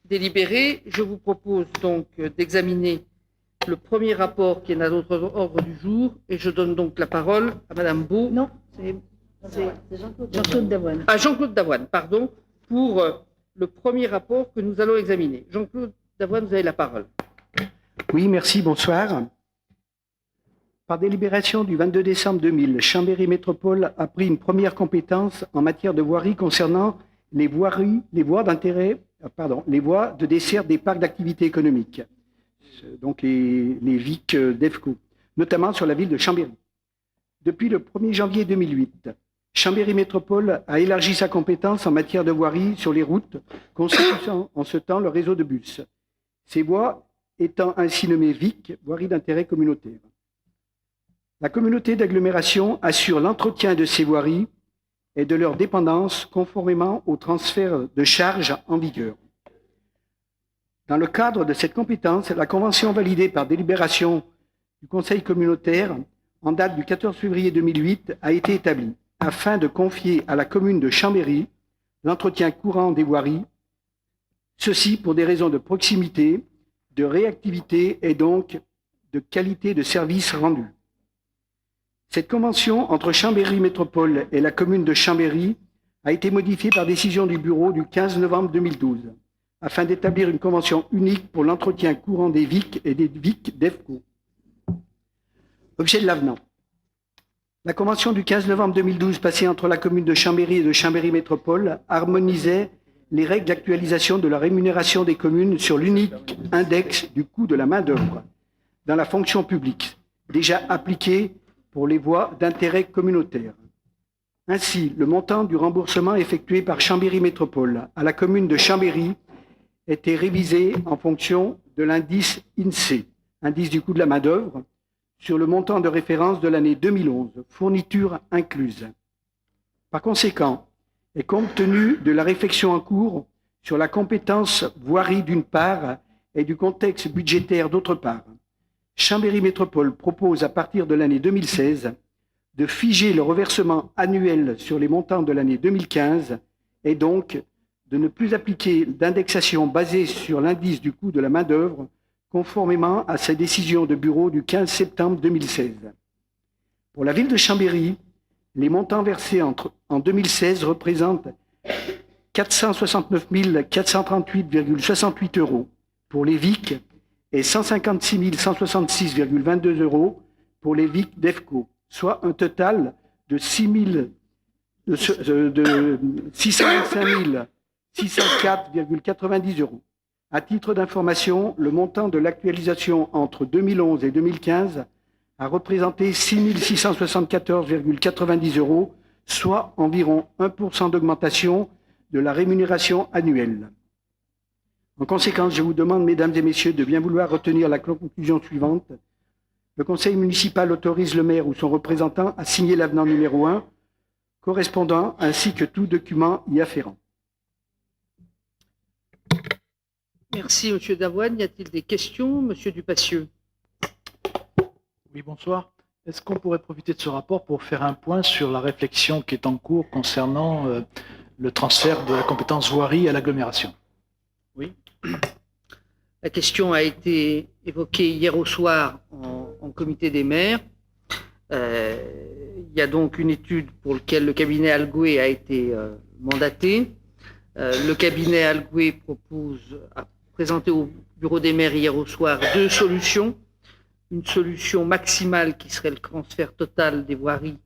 délibéré. Je vous propose donc d'examiner le premier rapport qui est à notre ordre du jour et je donne donc la parole à Madame Beau. Non, c'est Jean-Claude Davoine. À Jean-Claude Davoine, pardon, pour le premier rapport que nous allons examiner. Jean-Claude Davoine, vous avez la parole. Oui, merci, bonsoir. Par délibération du 22 décembre 2000, Chambéry Métropole a pris une première compétence en matière de voirie concernant les voies de dessert des parcs d'activité économique, donc les VIC d'EFCO, notamment sur la ville de Chambéry. Depuis le 1er janvier 2008, Chambéry Métropole a élargi sa compétence en matière de voirie sur les routes, constituant en ce temps le réseau de bus. Ces voies étant ainsi nommées VIC, voiries d'intérêt communautaire. La communauté d'agglomération assure l'entretien de ces voiries et de leur dépendance conformément au transfert de charges en vigueur. Dans le cadre de cette compétence, la convention validée par délibération du Conseil communautaire en date du 14 février 2008 a été établie afin de confier à la commune de Chambéry l'entretien courant des voiries, ceci pour des raisons de proximité, de réactivité et donc de qualité de service rendu. Cette convention entre Chambéry Métropole et la commune de Chambéry a été modifiée par décision du bureau du 15 novembre 2012 afin d'établir une convention unique pour l'entretien courant des VIC et des VIC d'EFCO. Objet de l'avenant. La convention du 15 novembre 2012 passée entre la commune de Chambéry et de Chambéry Métropole harmonisait les règles d'actualisation de la rémunération des communes sur l'unique index du coût de la main-d'œuvre dans la fonction publique, déjà appliqué pour les voies d'intérêt communautaire. Ainsi, le montant du remboursement effectué par Chambéry Métropole à la commune de Chambéry était révisé en fonction de l'indice INSEE, indice du coût de la main-d'œuvre, sur le montant de référence de l'année 2011, fourniture incluse. Par conséquent, et compte tenu de la réflexion en cours sur la compétence voirie d'une part et du contexte budgétaire d'autre part, Chambéry Métropole propose à partir de l'année 2016 de figer le reversement annuel sur les montants de l'année 2015 et donc de ne plus appliquer d'indexation basée sur l'indice du coût de la main-d'œuvre conformément à sa décision de bureau du 15 septembre 2016. Pour la ville de Chambéry, les montants versés en 2016 représentent 469 438,68 € pour les VIC et 156 166,22 € pour les VIC d'EFCO, soit un total de 625 604,90 €. À titre d'information, le montant de l'actualisation entre 2011 et 2015 a représenté 6 674,90 €, soit environ 1% d'augmentation de la rémunération annuelle. En conséquence, je vous demande, mesdames et messieurs, de bien vouloir retenir la conclusion suivante. Le conseil municipal autorise le maire ou son représentant à signer l'avenant numéro 1, correspondant ainsi que tout document y afférent. Merci, Monsieur Davoine. Y a-t-il des questions, Monsieur Dupassieux? Oui, bonsoir. Est-ce qu'on pourrait profiter de ce rapport pour faire un point sur la réflexion qui est en cours concernant le transfert de la compétence voirie à l'agglomération? Oui. La question a été évoquée hier au soir en comité des maires. Il y a donc une étude pour laquelle le cabinet Algoué a été mandaté. Le cabinet Algoué a présenté au bureau des maires hier au soir deux solutions. Une solution maximale qui serait le transfert total des voiries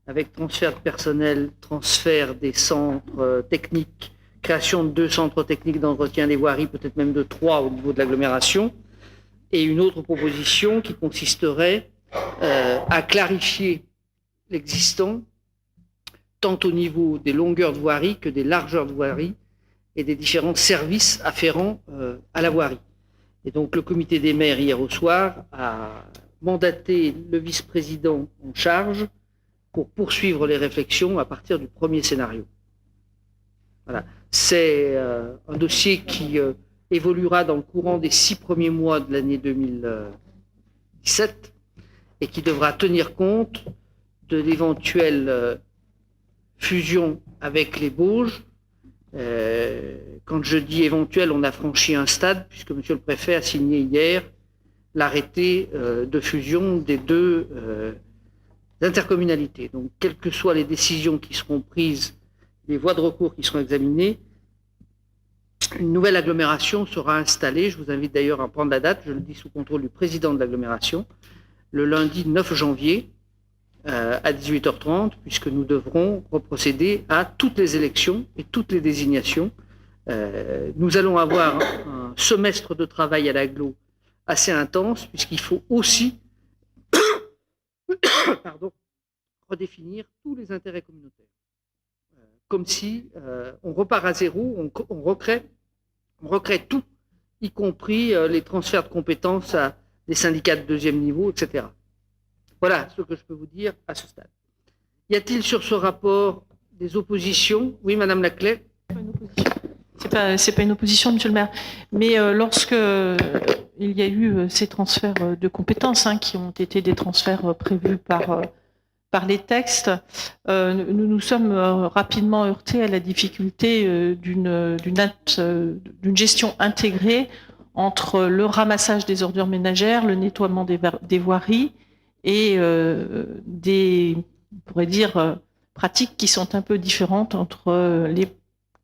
avec transfert de personnel, transfert des centres techniques, création de 2 centres techniques d'entretien des voiries, peut-être même de 3 au niveau de l'agglomération. Et une autre proposition qui consisterait à clarifier l'existant tant au niveau des longueurs de voirie que des largeurs de voirie et des différents services afférents à la voirie. Et donc le comité des maires hier au soir a mandaté le vice-président en charge pour poursuivre les réflexions à partir du premier scénario. Voilà. C'est un dossier qui évoluera dans le courant des 6 premiers mois de l'année 2017 et qui devra tenir compte de l'éventuelle fusion avec les Bauges Quand je dis éventuel, on a franchi un stade, puisque Monsieur le Préfet a signé hier l'arrêté de fusion des deux intercommunalités. Donc, quelles que soient les décisions qui seront prises, les voies de recours qui seront examinées, une nouvelle agglomération sera installée. Je vous invite d'ailleurs à prendre la date, je le dis sous contrôle du président de l'agglomération, le lundi 9 janvier à 18h30, puisque nous devrons reprocéder à toutes les élections et toutes les désignations. Nous allons avoir un semestre de travail à l'agglo assez intense, puisqu'il faut aussi redéfinir tous les intérêts communautaires. Comme si on repart à zéro, on recrée tout, y compris les transferts de compétences à des syndicats de deuxième niveau, etc. Voilà ce que je peux vous dire à ce stade. Y a-t-il sur ce rapport des oppositions? Oui, Madame Laclais. C'est pas une opposition, Monsieur le maire. Mais lorsque il y a eu ces transferts de compétences, qui ont été des transferts prévus par les textes, nous nous sommes rapidement heurtés à la difficulté d'une gestion intégrée entre le ramassage des ordures ménagères, le nettoiement des voiries et on pourrait dire, pratiques qui sont un peu différentes entre les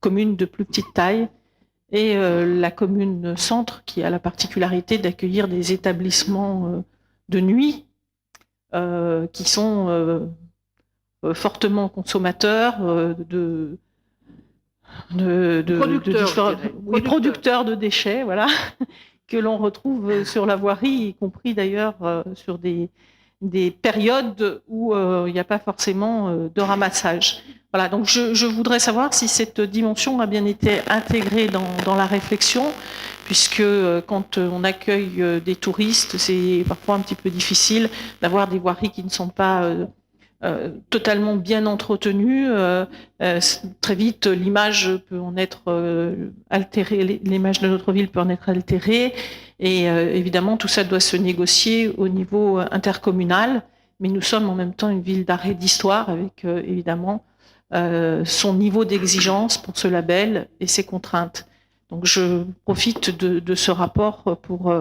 communes de plus petite taille et la commune centre, qui a la particularité d'accueillir des établissements de nuit qui sont fortement consommateurs producteurs de déchets, voilà, que l'on retrouve sur la voirie, y compris d'ailleurs sur des périodes où il n'y a pas forcément de ramassage. Voilà, donc je voudrais savoir si cette dimension a bien été intégrée dans la réflexion, puisque quand on accueille des touristes, c'est parfois un petit peu difficile d'avoir des voiries qui ne sont pas totalement bien entretenues. Très vite, l'image peut en être altérée, l'image de notre ville peut en être altérée, et évidemment, tout ça doit se négocier au niveau intercommunal, mais nous sommes en même temps une ville d'arrêt d'histoire, avec évidemment son niveau d'exigence pour ce label et ses contraintes. Donc je profite de ce rapport pour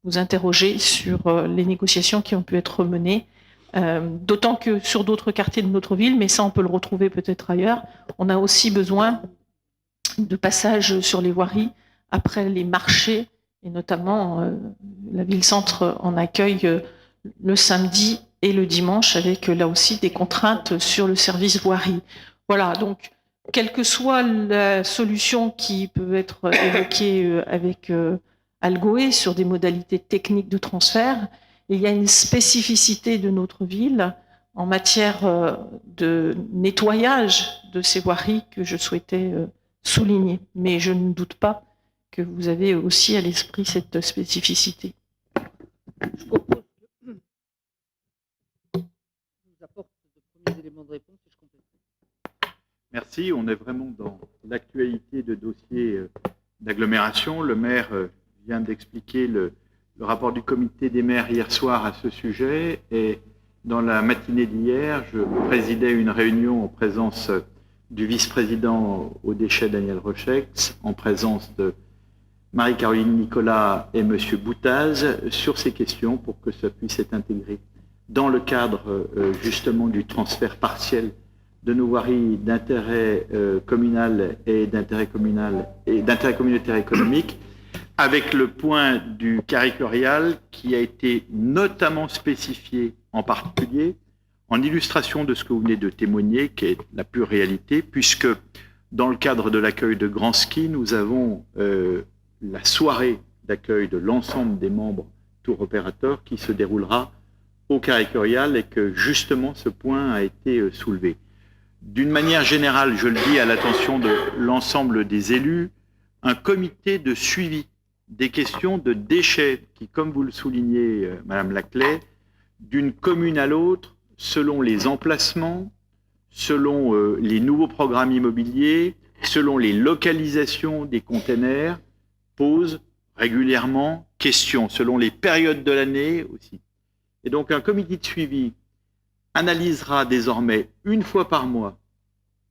vous interroger sur les négociations qui ont pu être menées, d'autant que sur d'autres quartiers de notre ville, mais ça on peut le retrouver peut-être ailleurs, on a aussi besoin de passage sur les voiries après les marchés, et notamment la ville-centre en accueille le samedi et le dimanche, avec là aussi des contraintes sur le service voirie. Voilà, donc quelle que soit la solution qui peut être évoquée avec Algoé sur des modalités techniques de transfert, il y a une spécificité de notre ville en matière de nettoyage de ces voiries que je souhaitais souligner. Mais je ne doute pas que vous avez aussi à l'esprit cette spécificité. Je propose que je vous apporte de premiers éléments de réponse et je complète. Merci. On est vraiment dans l'actualité de dossiers d'agglomération. Le maire vient d'expliquer le rapport du comité des maires hier soir à ce sujet. Et dans la matinée d'hier, je présidais une réunion en présence du vice-président aux déchets Daniel Rochex, en présence de Marie-Caroline Nicolas et M. Boutaz sur ces questions pour que ça puisse être intégré dans le cadre justement du transfert partiel de nos voiries d'intérêt communal et d'intérêt communautaire économique, avec le point du caricorial qui a été notamment spécifié en particulier en illustration de ce que vous venez de témoigner, qui est la pure réalité, puisque dans le cadre de l'accueil de Grand Ski, nous avons la soirée d'accueil de l'ensemble des membres tour opérateurs qui se déroulera au caricorial et que justement ce point a été soulevé. D'une manière générale, je le dis à l'attention de l'ensemble des élus, un comité de suivi des questions de déchets qui, comme vous le soulignez, Madame Laclais, d'une commune à l'autre, selon les emplacements, selon les nouveaux programmes immobiliers, selon les localisations des containers, pose régulièrement questions, selon les périodes de l'année aussi. Et donc un comité de suivi analysera désormais une fois par mois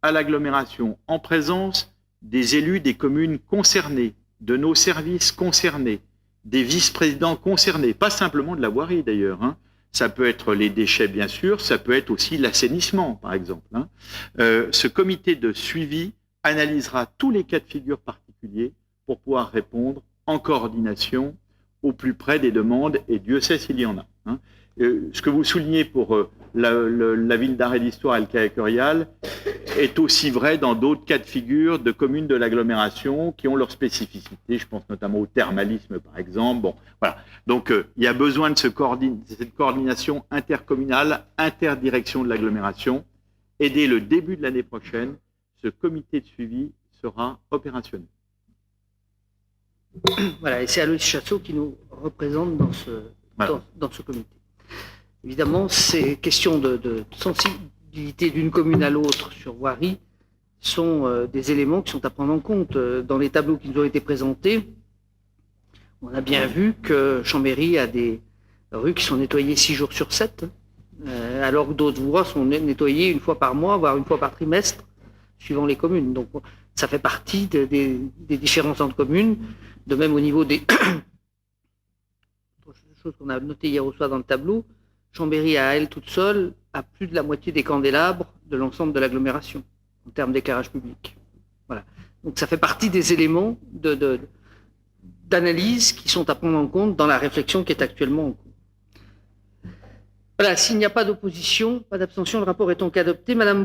à l'agglomération, en présence des élus des communes concernées, de nos services concernés, des vice-présidents concernés, pas simplement de la voirie d'ailleurs, hein. Ça peut être les déchets bien sûr, ça peut être aussi l'assainissement par exemple, hein. Ce comité de suivi analysera tous les cas de figure particuliers pour pouvoir répondre en coordination au plus près des demandes, et Dieu sait s'il y en a, hein. Ce que vous soulignez pour la ville d'Arrêt d'Histoire et le Caille-Curial est aussi vrai dans d'autres cas de figure de communes de l'agglomération qui ont leurs spécificités. Je pense notamment au thermalisme, par exemple. Bon, voilà. Donc, il y a besoin de cette coordination intercommunale, interdirection de l'agglomération. Et dès le début de l'année prochaine, ce comité de suivi sera opérationnel. Voilà, et c'est Aloïs Chassot qui nous représente dans ce comité. Évidemment, ces questions de sensibilité d'une commune à l'autre sur voirie sont des éléments qui sont à prendre en compte. Dans les tableaux qui nous ont été présentés, on a bien vu que Chambéry a des rues qui sont nettoyées 6 jours sur 7, alors que d'autres voies sont nettoyées 1 fois par mois, voire 1 fois par trimestre, suivant les communes. Donc ça fait partie des différences entre communes. De même au niveau des choses qu'on a notées hier au soir dans le tableau, Chambéry, à elle toute seule, a plus de la moitié des candélabres de l'ensemble de l'agglomération, en termes d'éclairage public. Voilà. Donc ça fait partie des éléments d'analyse qui sont à prendre en compte dans la réflexion qui est actuellement en cours. Voilà, s'il n'y a pas d'opposition, pas d'abstention, le rapport est donc adopté. Madame